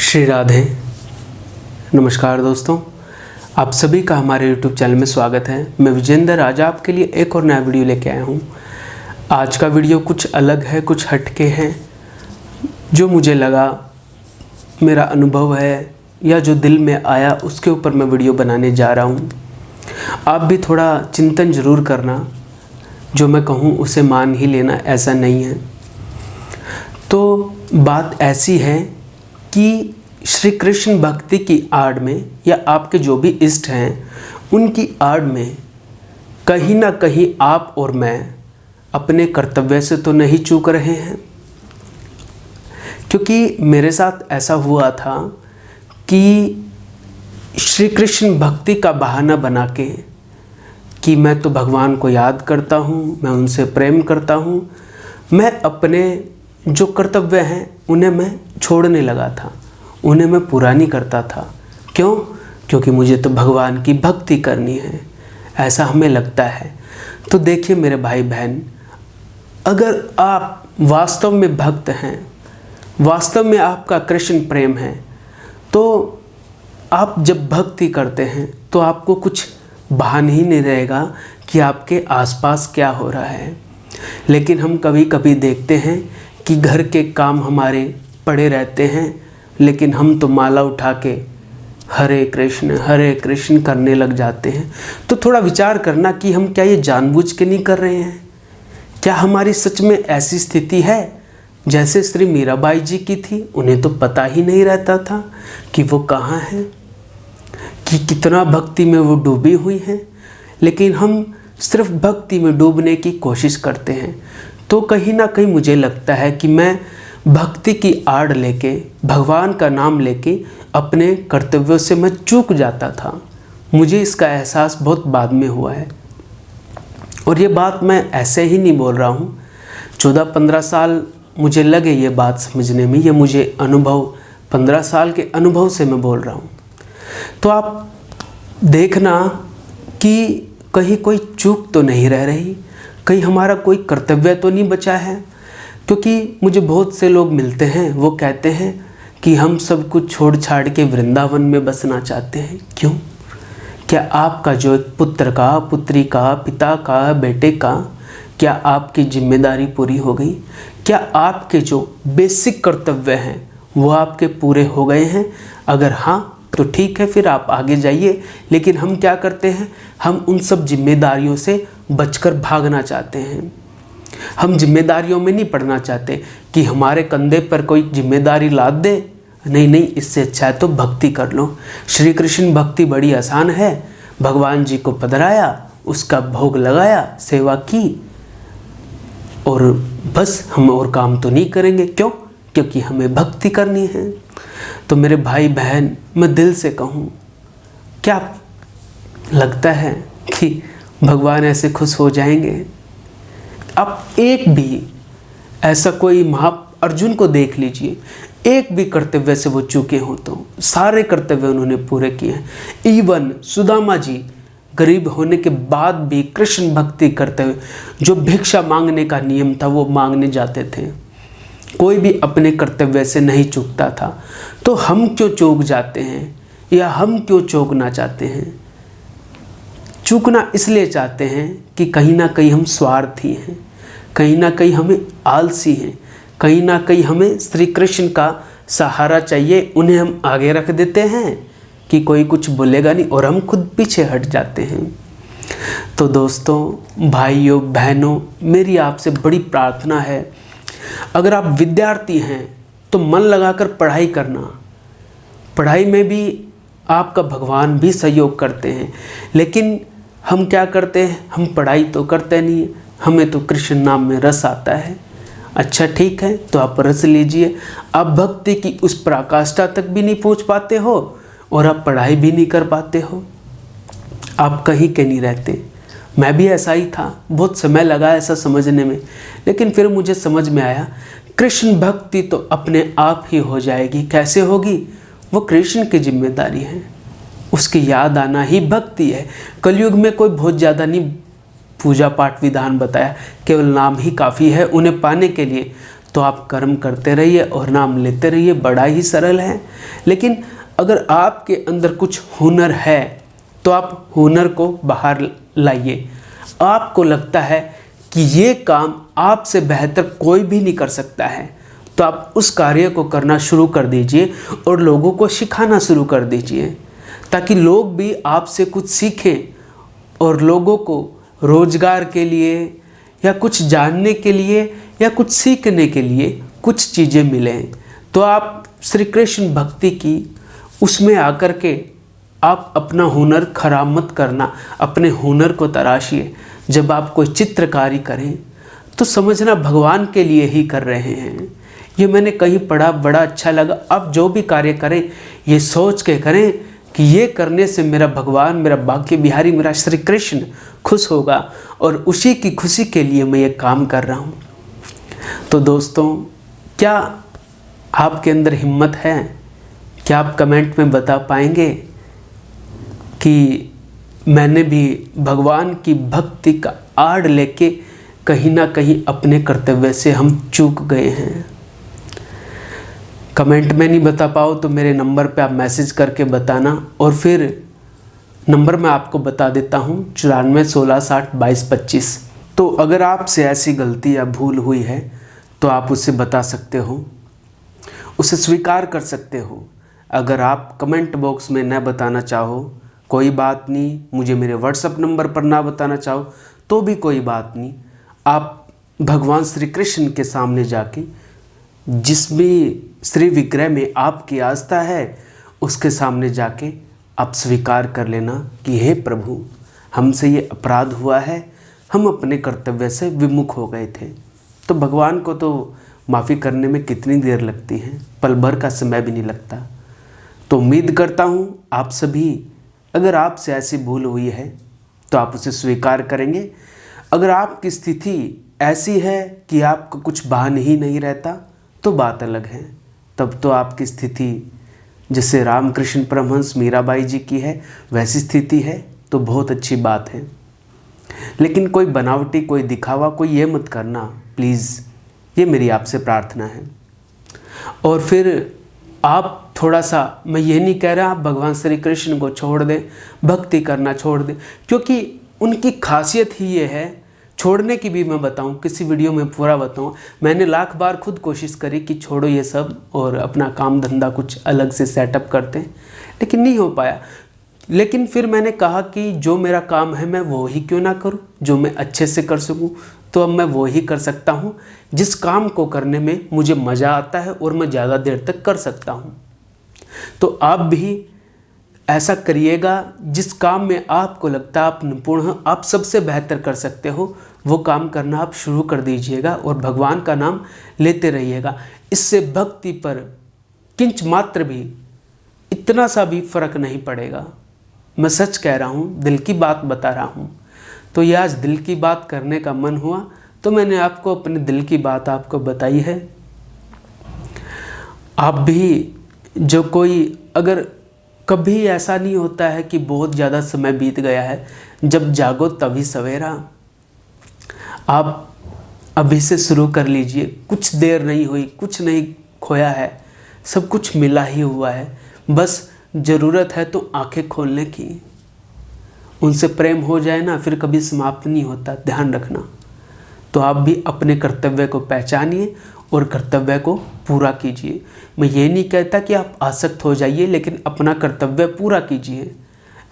श्री राधे। नमस्कार दोस्तों, आप सभी का हमारे YouTube चैनल में स्वागत है। मैं विजेंद्र आज आपके लिए एक और नया वीडियो लेके आया हूँ। आज का वीडियो कुछ अलग है, कुछ हटके है। जो मुझे लगा, मेरा अनुभव है या जो दिल में आया, उसके ऊपर मैं वीडियो बनाने जा रहा हूँ। आप भी थोड़ा चिंतन ज़रूर करना, जो मैं कहूँ उसे मान ही लेना, ऐसा नहीं है। तो बात ऐसी है कि श्री कृष्ण भक्ति की आड़ में या आपके जो भी इष्ट हैं उनकी आड़ में कहीं ना कहीं आप और मैं अपने कर्तव्य से तो नहीं चूक रहे हैं। क्योंकि मेरे साथ ऐसा हुआ था कि श्री कृष्ण भक्ति का बहाना बना के कि मैं तो भगवान को याद करता हूँ, मैं उनसे प्रेम करता हूँ, मैं अपने जो कर्तव्य हैं उन्हें मैं छोड़ने लगा था, उन्हें मैं पूरा नहीं करता था। क्यों? क्योंकि मुझे तो भगवान की भक्ति करनी है, ऐसा हमें लगता है। तो देखिए मेरे भाई बहन, अगर आप वास्तव में भक्त हैं, वास्तव में आपका कृष्ण प्रेम है, तो आप जब भक्ति करते हैं तो आपको कुछ भान ही नहीं रहेगा कि आपके आसपास क्या हो रहा है। लेकिन हम कभी कभी देखते हैं कि घर के काम हमारे पड़े रहते हैं, लेकिन हम तो माला उठा के हरे कृष्ण करने लग जाते हैं। तो थोड़ा विचार करना कि हम क्या ये जानबूझ के नहीं कर रहे हैं? क्या हमारी सच में ऐसी स्थिति है जैसे श्री मीराबाई जी की थी? उन्हें तो पता ही नहीं रहता था कि वो कहाँ हैं, कि कितना भक्ति में वो डूबी हुई हैं। लेकिन हम सिर्फ भक्ति में डूबने की कोशिश करते हैं। तो कहीं ना कहीं मुझे लगता है कि मैं भक्ति की आड़ लेके, भगवान का नाम लेके अपने कर्तव्यों से मैं चूक जाता था। मुझे इसका एहसास बहुत बाद में हुआ है। और ये बात मैं ऐसे ही नहीं बोल रहा हूँ। 14-15 साल मुझे लगे ये बात समझने में, ये मुझे अनुभव, 15 साल के अनुभव से मैं बोल रहा हूँ। तो आप देखना कि कहीं कोई चूक तो नहीं रह रही, कहीं हमारा कोई कर्तव्य तो नहीं बचा है। क्योंकि मुझे बहुत से लोग मिलते हैं, वो कहते हैं कि हम सब कुछ छोड़ छाड़ के वृंदावन में बसना चाहते हैं। क्यों? क्या आपका जो एक पुत्र का, पुत्री का, पिता का, बेटे का, क्या आपकी जिम्मेदारी पूरी हो गई? क्या आपके जो बेसिक कर्तव्य हैं वो आपके पूरे हो गए हैं? अगर हाँ तो ठीक है, फिर आप आगे जाइए। लेकिन हम क्या करते हैं, हम उन सब जिम्मेदारियों से बचकर भागना चाहते हैं। हम जिम्मेदारियों में नहीं पड़ना चाहते कि हमारे कंधे पर कोई जिम्मेदारी लाद दे। नहीं, इससे अच्छा है तो भक्ति कर लो। श्री कृष्ण भक्ति बड़ी आसान है। भगवान जी को पधराया, उसका भोग लगाया, सेवा की, और बस हम और काम तो नहीं करेंगे। क्यों? क्योंकि हमें भक्ति करनी है। तो मेरे भाई बहन, मैं दिल से कहूँ, क्या लगता है कि भगवान ऐसे खुश हो जाएंगे? आप एक भी ऐसा कोई अर्जुन को देख लीजिए, एक भी कर्तव्य से वो चूके हो तो सारे कर्तव्य उन्होंने पूरे किए हैं। इवन सुदामा जी गरीब होने के बाद भी कृष्ण भक्ति करते हुए, जो भिक्षा मांगने का नियम था वो मांगने जाते थे। कोई भी अपने कर्तव्य से नहीं चूकता था। तो हम क्यों चूक जाते हैं, या हम क्यों चूकना चाहते हैं? चूकना इसलिए चाहते हैं कि कहीं ना कहीं हम स्वार्थी हैं, कहीं ना कहीं हमें आलसी हैं, कहीं ना कहीं हमें श्री कृष्ण का सहारा चाहिए। उन्हें हम आगे रख देते हैं कि कोई कुछ बोलेगा नहीं, और हम खुद पीछे हट जाते हैं। तो दोस्तों, भाइयों, बहनों, मेरी आपसे बड़ी प्रार्थना है, अगर आप विद्यार्थी हैं तो मन लगाकर पढ़ाई करना। पढ़ाई में भी आपका भगवान भी सहयोग करते हैं। लेकिन हम क्या करते हैं, हम पढ़ाई तो करते नहीं है, हमें तो कृष्ण नाम में रस आता है। अच्छा ठीक है, तो आप रस लीजिए। आप भक्ति की उस पराकाष्ठा तक भी नहीं पहुंच पाते हो, और आप पढ़ाई भी नहीं कर पाते हो, आप कहीं के नहीं रहते। मैं भी ऐसा ही था, बहुत समय लगा ऐसा समझने में। लेकिन फिर मुझे समझ में आया, कृष्ण भक्ति तो अपने आप ही हो जाएगी। कैसे होगी? वो कृष्ण की जिम्मेदारी है, उसकी याद आना ही भक्ति है। कलयुग में कोई बहुत ज़्यादा नहीं पूजा पाठ विधान बताया, केवल नाम ही काफ़ी है उन्हें पाने के लिए। तो आप कर्म करते रहिए और नाम लेते रहिए, बड़ा ही सरल है। लेकिन अगर आपके अंदर कुछ हुनर है तो आप हुनर को बाहर लाइए। आपको लगता है कि ये काम आपसे बेहतर कोई भी नहीं कर सकता है, तो आप उस कार्य को करना शुरू कर दीजिए और लोगों को सिखाना शुरू कर दीजिए, ताकि लोग भी आपसे कुछ सीखें और लोगों को रोजगार के लिए या कुछ जानने के लिए या कुछ सीखने के लिए कुछ चीज़ें मिलें। तो आप श्री कृष्ण भक्ति की उसमें आकर के आप अपना हुनर खराब मत करना, अपने हुनर को तराशिए। जब आप कोई चित्रकारी करें तो समझना भगवान के लिए ही कर रहे हैं। ये मैंने कहीं पढ़ा, बड़ा अच्छा लगा। आप जो भी कार्य करें ये सोच के करें कि ये करने से मेरा भगवान, मेरा बांके बिहारी, मेरा श्री कृष्ण खुश होगा और उसी की खुशी के लिए मैं ये काम कर रहा हूँ। तो दोस्तों, क्या आपके अंदर हिम्मत है? क्या आप कमेंट में बता पाएंगे कि मैंने भी भगवान की भक्ति का आड़ लेके कहीं ना कहीं अपने कर्तव्य से हम चूक गए हैं? कमेंट में नहीं बता पाओ तो मेरे नंबर पे आप मैसेज करके बताना, और फिर नंबर मैं आपको बता देता हूँ 94 16 60 22 25। तो अगर आपसे ऐसी गलती या भूल हुई है तो आप उसे बता सकते हो, उसे स्वीकार कर सकते हो। अगर आप कमेंट बॉक्स में न बताना चाहो कोई बात नहीं, मुझे मेरे व्हाट्सएप नंबर पर ना बताना चाहो तो भी कोई बात नहीं। आप भगवान श्री कृष्ण के सामने जाके, जिस भी श्री विग्रह में आपकी आस्था है, उसके सामने जाके आप स्वीकार कर लेना कि हे प्रभु, हमसे ये अपराध हुआ है, हम अपने कर्तव्य से विमुख हो गए थे। तो भगवान को तो माफ़ी करने में कितनी देर लगती है, पल भर का समय भी नहीं लगता। तो उम्मीद करता हूँ आप सभी, अगर आपसे ऐसी भूल हुई है तो आप उसे स्वीकार करेंगे। अगर आपकी स्थिति ऐसी है कि आपको कुछ बहाने ही नहीं रहता तो बात अलग है, तब तो आपकी स्थिति जैसे रामकृष्ण परमहंस मीराबाई जी की है वैसी स्थिति है तो बहुत अच्छी बात है। लेकिन कोई बनावटी, कोई दिखावा, कोई ये मत करना प्लीज़, ये मेरी आपसे प्रार्थना है। और फिर आप थोड़ा सा, मैं ये नहीं कह रहा आप भगवान श्री कृष्ण को छोड़ दें, भक्ति करना छोड़ दें, क्योंकि उनकी खासियत ही ये है। छोड़ने की भी मैं बताऊं, किसी वीडियो में पूरा बताऊं। मैंने लाख बार खुद कोशिश करी कि छोड़ो ये सब और अपना काम धंधा कुछ अलग से सेटअप करते हैं, लेकिन नहीं हो पाया। लेकिन फिर मैंने कहा कि जो मेरा काम है मैं वो ही क्यों ना करूं, जो मैं अच्छे से कर सकूं। तो अब मैं वो ही कर सकता हूं जिस काम को करने में मुझे मज़ा आता है और मैं ज़्यादा देर तक कर सकता हूं। तो आप भी ऐसा करिएगा जिस काम में आपको लगता है आप निपुण हो, आप सबसे बेहतर कर सकते हो, वो काम करना आप शुरू कर दीजिएगा और भगवान का नाम लेते रहिएगा। इससे भक्ति पर किंच मात्र भी, इतना सा भी फर्क नहीं पड़ेगा। मैं सच कह रहा हूँ, दिल की बात बता रहा हूँ। तो ये आज दिल की बात करने का मन हुआ तो मैंने आपको अपने दिल की बात आपको बताई है। आप भी जो कोई, अगर कभी ऐसा नहीं होता है कि बहुत ज़्यादा समय बीत गया है, जब जागो तभी सवेरा। आप अभी से शुरू कर लीजिए, कुछ देर नहीं हुई, कुछ नहीं खोया है, सब कुछ मिला ही हुआ है। बस ज़रूरत है तो आंखें खोलने की। उनसे प्रेम हो जाए ना, फिर कभी समाप्त नहीं होता, ध्यान रखना। तो आप भी अपने कर्तव्य को पहचानिए और कर्तव्य को पूरा कीजिए। मैं ये नहीं कहता कि आप आसक्त हो जाइए, लेकिन अपना कर्तव्य पूरा कीजिए।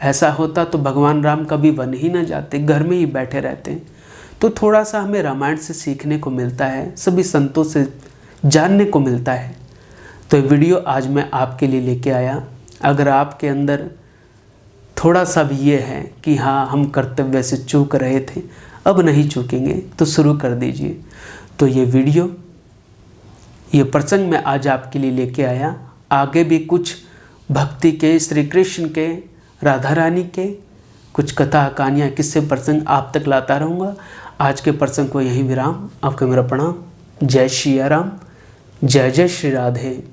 ऐसा होता तो भगवान राम कभी वन ही ना जाते, घर में ही बैठे रहते। तो थोड़ा सा हमें रामायण से सीखने को मिलता है, सभी संतों से जानने को मिलता है। तो ये वीडियो आज मैं आपके लिए लेके आया। अगर आपके अंदर थोड़ा सा भी ये है कि हाँ, हम कर्तव्य से चूक रहे थे, अब नहीं चूकेंगे, तो शुरू कर दीजिए। तो ये वीडियो, ये प्रसंग मैं आज आपके लिए लेके आया। आगे भी कुछ भक्ति के, श्री कृष्ण के, राधा रानी के कुछ कथा, कहानियाँ, किस्से, प्रसंग आप तक लाता रहूँगा। आज के प्रसंग को यहीं विराम। आपको मेरा प्रणाम। जय श्री राम, जय जय श्री राधे।